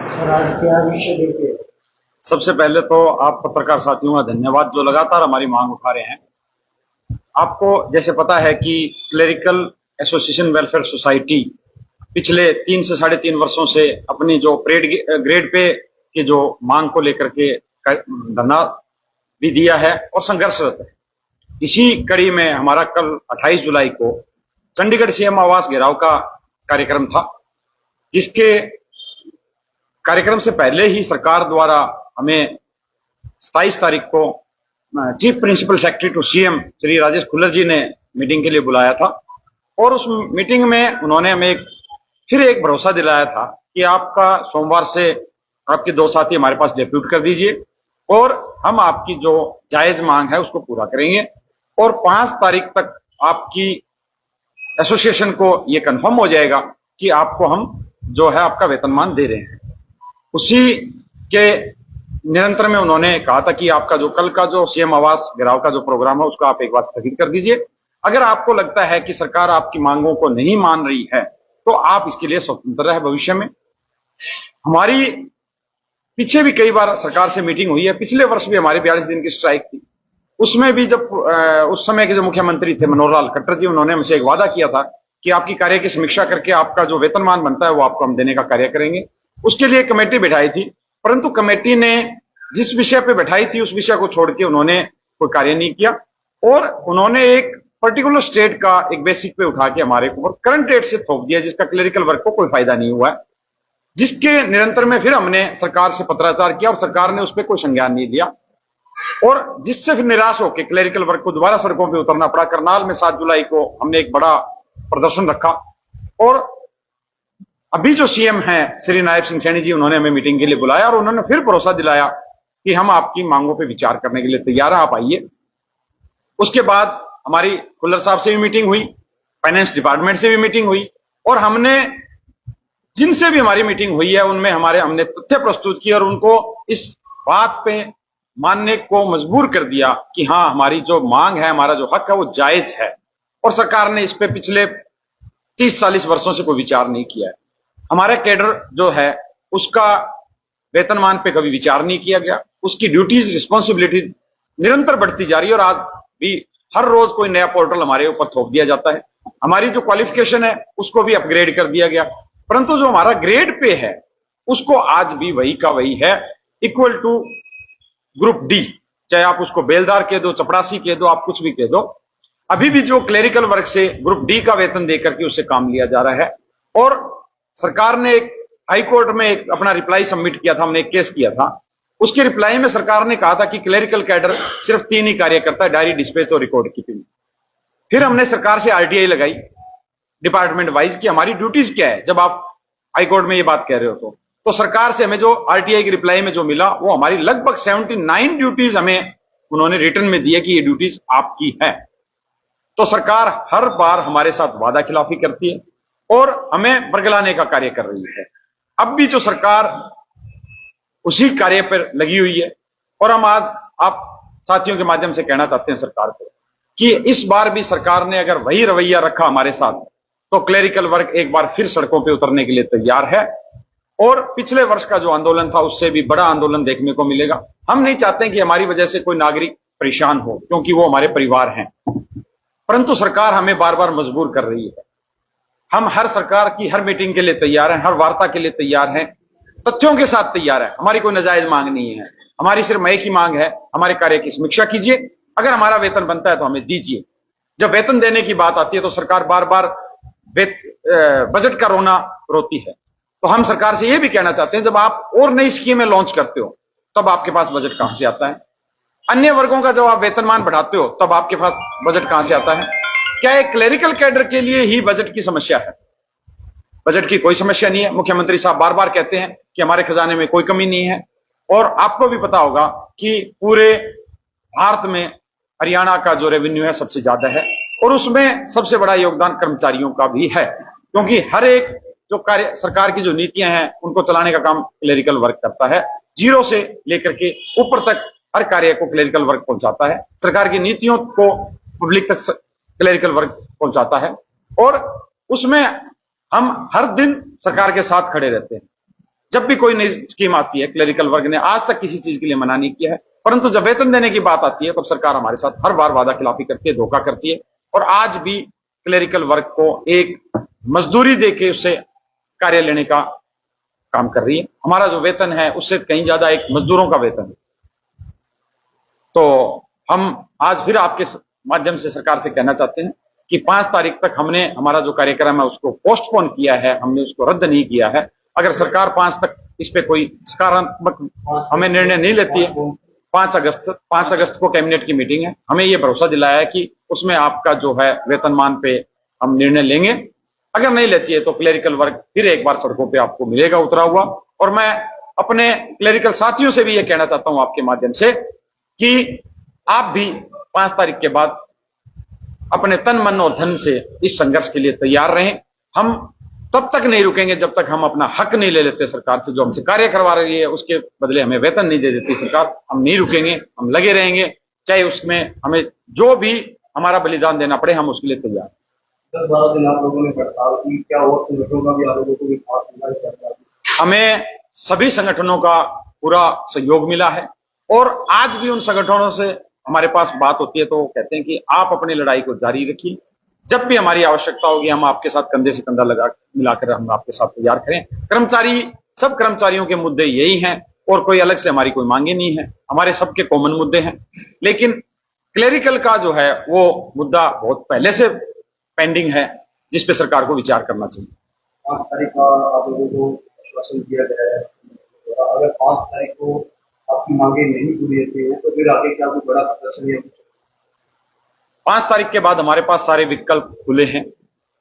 Sir आज क्या विषय लेके? सबसे पहले तो आप पत्रकार साथियों का धन्यवाद जो लगातार हमारी मांग उठा रहे हैं। आपको जैसे पता है कि क्लेरिकल एसोसिएशन वेलफेयर सोसाइटी पिछले 3 से 3.5 वर्षों से अपनी जो ग्रेड पे की जो मांग को लेकर के धरना भी दिया है और संघर्षरत है। इसी कड़ी में हमारा कल 28 जुलाई को चंडीगढ़ सीएम आवास घेराव का कार्यक्रम था, जिसके कार्यक्रम से पहले ही सरकार द्वारा हमें 27 तारीख को chief principal secretary to CM Shri Rajesh Khullar ji ने मीटिंग के लिए बुलाया था। और उस मीटिंग में उन्होंने हमें फिर एक भरोसा दिलाया था कि आपका सोमवार से आपके 2 साथी हमारे पास डेप्यूट कर दीजिए और हम आपकी जो जायज मांग है उसको पूरा करेंगे और 5 तारीख तक आपकी एसोसिएशन को यह कंफर्म हो जाएगा कि आपको हम जो है आपका वेतनमान दे रहे हैं। उसी के निरंतर में उन्होंने कहा था कि आपका जो कल का जो सीएम आवास घेराव का जो प्रोग्राम है उसको आप एक बार स्थगित कर दीजिए। अगर आपको लगता है कि सरकार आपकी मांगों को नहीं मान रही है तो आप इसके लिए स्वतंत्र है। भविष्य में हमारी पीछे भी कई बार सरकार से मीटिंग हुई है। पिछले वर्ष भी हमारी 42 दिन की स्ट्राइक थी। उसमें भी जब उस समय के जो मुख्यमंत्री थे मनोहर लाल खट्टर जी, उन्होंने हमसे एक वादा किया था कि आपकी कार्य की समीक्षा करके आपका जो वेतनमान बनता है वो आपको हम देने का कार्य करेंगे। उसके लिए कमेटी बैठाई थी, परंतु कमेटी ने जिस विषय पे बैठाई थी उस विषय को छोड़ के उन्होंने कोई कार्य नहीं किया और उन्होंने एक पर्टिकुलर स्टेट का एक बेसिक पे उठा के हमारे ऊपर करंट रेट से थोप दिया, जिसका क्लेरिकल वर्क को कोई फायदा नहीं हुआ है। जिसके निरंतर में फिर हमने सरकार से पत्राचार किया और सरकार ने उस पर कोई संज्ञान नहीं लिया और जिससे फिर निराश होकर क्लेरिकल वर्क को दोबारा सड़कों पर उतरना पड़ा। करनाल में 7 जुलाई को हमने एक बड़ा प्रदर्शन रखा और अभी जो सीएम हैं श्री नायब सिंह सैनी जी, उन्होंने हमें मीटिंग के लिए बुलाया और उन्होंने फिर भरोसा दिलाया कि हम आपकी मांगों पे विचार करने के लिए तैयार हैं, आप आइए। उसके बाद हमारी खुल्लर साहब से भी मीटिंग हुई, फाइनेंस डिपार्टमेंट से भी मीटिंग हुई और हमने जिनसे भी हमारी मीटिंग हुई है उनमें हमने तथ्य प्रस्तुत किए और उनको इस बात पे मानने को मजबूर कर दिया कि हाँ, हमारी जो मांग है, हमारा जो हक है वो जायज है और सरकार ने इस पे पिछले 30-40 वर्षों से कोई विचार नहीं किया है। हमारा कैडर जो है उसका वेतनमान पे कभी विचार नहीं किया गया। उसकी ड्यूटीज रिस्पॉन्सिबिलिटी निरंतर बढ़ती जा रही है और आज भी हर रोज कोई नया पोर्टल हमारे ऊपर थोप दिया जाता है। हमारी जो क्वालिफिकेशन है उसको भी अपग्रेड कर दिया गया, परंतु जो हमारा ग्रेड पे है उसको आज भी वही का वही है, इक्वल टू ग्रुप डी। चाहे आप उसको बेलदार कह दो, चपरासी कह दो, आप कुछ भी कह दो, अभी भी जो क्लेरिकल वर्क से ग्रुप डी का वेतन देकर के उससे काम लिया जा रहा है। और सरकार ने एक हाई कोर्ट में एक अपना रिप्लाई सबमिट किया था, हमने एक केस किया था। उसके रिप्लाई में सरकार ने कहा था कि क्लेरिकल कैडर सिर्फ 3 ही कार्य करता है, डायरी डिस्पैच और रिकॉर्ड कीपिंग। फिर हमने सरकार से आरटीआई लगाई डिपार्टमेंट वाइज कि हमारी ड्यूटीज क्या है, जब आप हाई कोर्ट में ये बात कह रहे हो तो सरकार से हमें जो आरटीआई की रिप्लाई में जो मिला वो हमारी लगभग 79 ड्यूटीज हमें उन्होंने रिटर्न में दी है कि ये ड्यूटीज आपकी है। तो सरकार हर बार हमारे साथ वादा खिलाफी करती है और हमें बरगलाने का कार्य कर रही है। अब भी जो सरकार उसी कार्य पर लगी हुई है और हम आज आप साथियों के माध्यम से कहना चाहते हैं सरकार को कि इस बार भी सरकार ने अगर वही रवैया रखा हमारे साथ तो क्लेरिकल वर्क एक बार फिर सड़कों पर उतरने के लिए तैयार है और पिछले वर्ष का जो आंदोलन था उससे भी बड़ा आंदोलन देखने को मिलेगा। हम नहीं चाहते कि हमारी वजह से कोई नागरिक परेशान हो, क्योंकि वो हमारे परिवार हैं, परंतु सरकार हमें बार बार मजबूर कर रही है। हम हर सरकार की हर मीटिंग के लिए तैयार हैं, हर वार्ता के लिए तैयार हैं, तथ्यों के साथ तैयार है। हमारी कोई नाजायज मांग नहीं है, हमारी सिर्फ एक ही मांग है, हमारे कार्य की समीक्षा कीजिए, अगर हमारा वेतन बनता है तो हमें दीजिए। जब वेतन देने की बात आती है तो सरकार बार बार बजट का रोना रोती है। तो हम सरकार से यह भी कहना चाहते हैं, जब आप और नई स्कीमें लॉन्च करते हो तब आपके पास बजट कहां से आता है? अन्य वर्गों का जब आप वेतनमान बढ़ाते हो तब आपके पास बजट कहां से आता है? क्या एक क्लेरिकल कैडर के लिए ही बजट की समस्या है? बजट की कोई समस्या नहीं है। मुख्यमंत्री साहब बार बार कहते हैं कि हमारे खजाने में कोई कमी नहीं है और आपको भी पता होगा कि पूरे भारत में हरियाणा का जो रेवेन्यू है सबसे ज्यादा है और उसमें सबसे बड़ा योगदान कर्मचारियों का भी है, क्योंकि हर एक जो कार्य सरकार की जो नीतियां हैं उनको चलाने का काम क्लेरिकल वर्क करता है। जीरो से लेकर के ऊपर तक हर कार्य को क्लेरिकल वर्क पहुंचाता है, सरकार की नीतियों को पब्लिक तक क्लेरिकल वर्क पहुंचाता है और उसमें हम हर दिन सरकार के साथ खड़े रहते हैं। जब भी कोई नई स्कीम आती है, क्लेरिकल वर्ग ने आज तक किसी चीज के लिए मना नहीं किया है, परंतु जब वेतन देने की बात आती है तब सरकार हमारे साथ हर बार वादा खिलाफी करती है, धोखा करती है और आज भी क्लेरिकल वर्ग को एक मजदूरी देके उससे कार्य लेने का काम कर रही है। हमारा जो वेतन है उससे कहीं ज्यादा एक मजदूरों का वेतन है। तो हम आज फिर आपके माध्यम से सरकार से कहना चाहते हैं कि 5 तारीख तक हमने हमारा जो कार्यक्रम है उसको पोस्टपोन किया है, हमने उसको रद्द नहीं किया है। अगर सरकार 5 तक इस पे कोई सकारात्मक हमें निर्णय नहीं लेती है, 5 अगस्त को कैबिनेट की मीटिंग है, हमें ये भरोसा दिलाया है कि उसमें आपका जो है वेतनमान पे हम निर्णय लेंगे। अगर नहीं लेती है तो क्लेरिकल वर्ग फिर एक बार सड़कों पे आपको मिलेगा उतरा हुआ। और मैं अपने क्लेरिकल साथियों से भी ये कहना चाहता हूं आपके माध्यम से कि आप भी 5 तारीख के बाद अपने तन मन और धन से इस संघर्ष के लिए तैयार रहें। हम तब तक नहीं रुकेंगे जब तक हम अपना हक नहीं ले लेते सरकार से, जो हमसे कार्य करवा रही है उसके बदले हमें वेतन नहीं दे देती सरकार। हम नहीं रुकेंगे, हम लगे रहेंगे, चाहे उसमें हमें जो भी हमारा बलिदान देना पड़े, हम उसके लिए तैयार हैं। 10-12 दिन आप लोगों ने हड़ताल की, क्या और संगठनों का भी आप लोगों को भी साथ मिला है? हमें सभी संगठनों का पूरा सहयोग मिला है और आज भी उन संगठनों से हमारे पास बात होती है तो कहते हैं कि आप अपनी लड़ाई को जारी रखिए, जब भी हमारी आवश्यकता होगी हम आपके साथ कंधे से कंधा मिलाकर हम आपके साथ तैयार करें। सब कर्मचारियों के मुद्दे यही हैं और कोई अलग से हमारी कोई मांगे नहीं है, हमारे सबके कॉमन मुद्दे हैं। लेकिन क्लेरिकल का जो है वो मुद्दा बहुत पहले से पेंडिंग है, जिस पे सरकार को विचार करना चाहिए। 5 तारीख का आप लोगों को आश्वासन दिया गया है, अगर 5 तारीख को आपकी मांगे नहीं पूरी होती है तो फिर आगे क्या कोई बड़ा प्रदर्शन या 5 तारीख के बाद हमारे पास सारे विकल्प खुले हैं।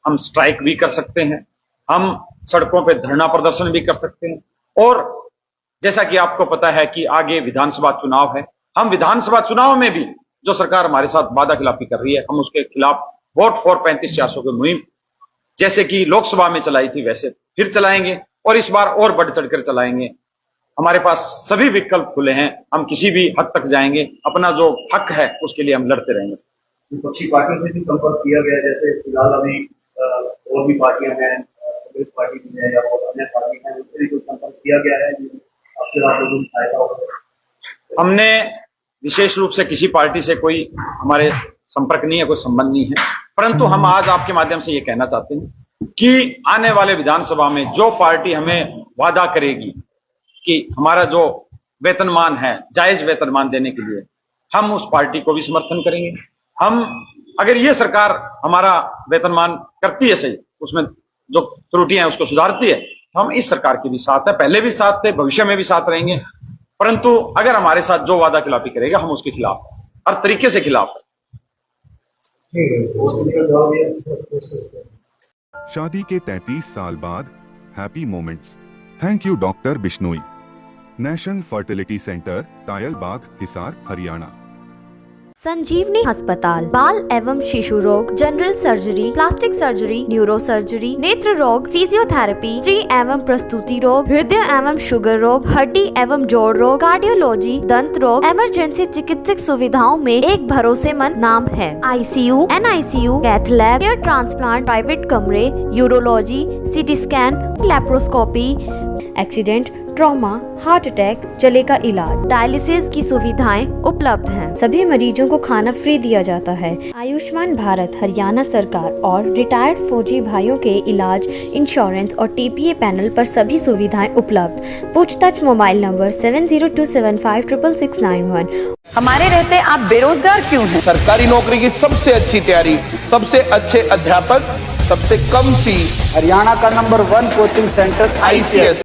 हम स्ट्राइक भी कर सकते हैं, हम सड़कों पे धरना प्रदर्शन भी कर सकते हैं और जैसा कि आपको पता है कि आगे विधानसभा चुनाव है, हम विधानसभा चुनाव में भी जो सरकार हमारे साथ वादा खिलाफी कर रही है हम उसके खिलाफ वोट फॉर 35-400 की मुहिम जैसे कि लोकसभा में चलाई थी वैसे फिर चलाएंगे और इस बार और बढ़ चढ़कर चलाएंगे। हमारे पास सभी विकल्प खुले हैं, हम किसी भी हद तक जाएंगे, अपना जो हक है उसके लिए हम लड़ते रहेंगे। विपक्षी पार्टियों से भी संपर्क किया गया, जैसे फिलहाल अभी और भी पार्टियां हैं, कांग्रेस पार्टी भी है या और अन्य पार्टी है, उनसे भी कुछ संपर्क किया गया है आपके आप लोगों की सहायता हो? हमने विशेष रूप से किसी पार्टी से कोई हमारे संपर्क नहीं है, कोई संबंध नहीं है, परंतु हम आज आपके माध्यम से ये कहना चाहते हैं कि आने वाले विधानसभा में जो पार्टी हमें वादा करेगी कि हमारा जो वेतनमान है जायज वेतनमान देने के लिए, हम उस पार्टी को भी समर्थन करेंगे। हम अगर ये सरकार हमारा वेतनमान करती है सही, उसमें जो त्रुटियां हैं उसको सुधारती है, तो हम इस सरकार के भी साथ है, पहले भी साथ थे, भविष्य में भी साथ रहेंगे। परंतु अगर हमारे साथ जो वादा खिलाफी करेगा हम उसके खिलाफ हैं, हर तरीके से खिलाफ है। शादी के 33 साल बाद happy moments. Thank you doctor Bishnoi. National fertility centre, Tayal Bagh, Hisar, Haryana. Sanjivani अस्पताल बाल एवं शिशु रोग, general surgery, plastic surgery, neuro surgery, नेत्र रोग, फिजियोथेरेपी, स्त्री एवं प्रसूति रोग, हृदय एवं शुगर रोग, हड्डी एवं जोड़ रोग, कार्डियोलॉजी, दंत रोग, इमरजेंसी चिकित्सक सुविधाओं में एक भरोसेमंद नाम है। ICU, NICU, cath lab, hair transplant, private कमरे, urology, CT scan, laparoscopy, accident, trauma, heart attack, जले का इलाज, डायलिसिस की सुविधाएं उपलब्ध हैं। सभी मरीजों को खाना फ्री दिया जाता है। आयुष्मान भारत हरियाणा सरकार और रिटायर्ड फौजी भाइयों के इलाज, इंश्योरेंस और TPA पैनल पर सभी सुविधाएं उपलब्ध। पूछताछ मोबाइल नंबर 7027566691। हमारे रहते आप बेरोजगार क्यों हैं? सरकारी नौकरी की सबसे अच्छी तैयारी, सबसे अच्छे अध्यापक, सबसे कम फीस, हरियाणा का नंबर 1 कोचिंग सेंटर ICS।